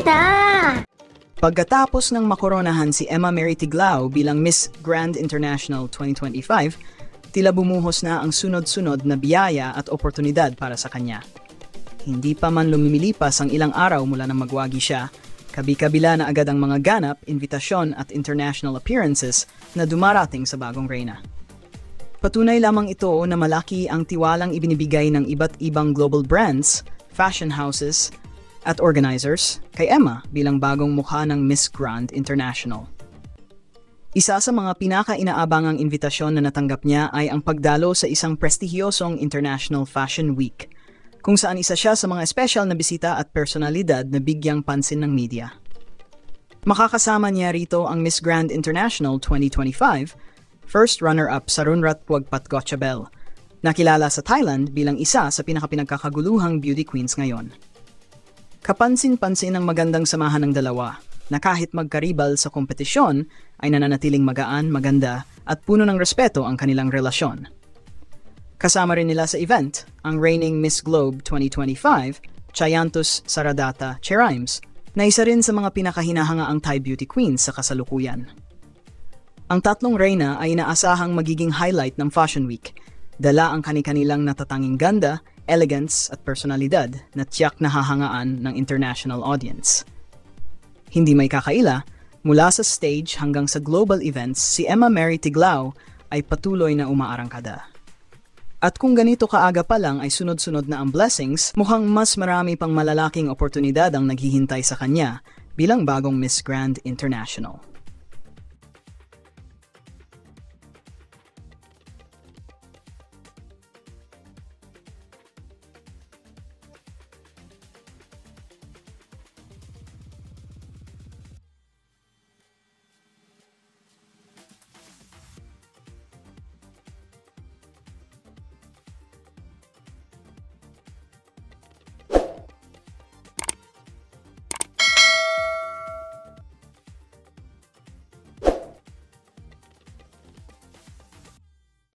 kita! Pagkatapos ng makoronahan si Emma Mary Tiglao bilang Miss Grand International 2025, tila bumuhos na ang sunod-sunod na biyaya at oportunidad para sa kanya. Hindi pa man lumilipas ang ilang araw mula nang magwagi siya, kabi-kabila na agad ang mga ganap, invitasyon at international appearances na dumarating sa bagong reyna. Patunay lamang ito na malaki ang tiwalang ibinibigay ng iba't ibang global brands, fashion houses, at organizers kay Emma bilang bagong mukha ng Miss Grand International. Isa sa mga pinaka-inaabangang invitasyon na natanggap niya ay ang pagdalo sa isang prestihiyosong International Fashion Week, kung saan isa siya sa mga espesyal na bisita at personalidad na bigyang pansin ng media. Makakasama niya rito ang Miss Grand International 2025, first runner-up sa Runrat Phuagpat Gotchabel, nakilala sa Thailand bilang isa sa pinakapinagkakaguluhang beauty queens ngayon. Kapansin-pansin ang magandang samahan ng dalawa, na kahit magkaribal sa kompetisyon ay nananatiling magaan, maganda at puno ng respeto ang kanilang relasyon. Kasama rin nila sa event ang reigning Miss Globe 2025, Chayantos Saradata Cherimes, na isa rin sa mga pinakahinahangaang Thai beauty queens sa kasalukuyan. Ang tatlong reyna ay inaasahang magiging highlight ng Fashion Week. Dala ang kani-kanilang natatanging ganda, elegance at personalidad na tiyak na hahangaan ng international audience. Hindi may kakaila, mula sa stage hanggang sa global events, si Emma Mary Tiglao ay patuloy na umaarangkada. At kung ganito kaaga pa lang ay sunod-sunod na ang blessings, mukhang mas marami pang malalaking oportunidad ang naghihintay sa kanya bilang bagong Miss Grand International.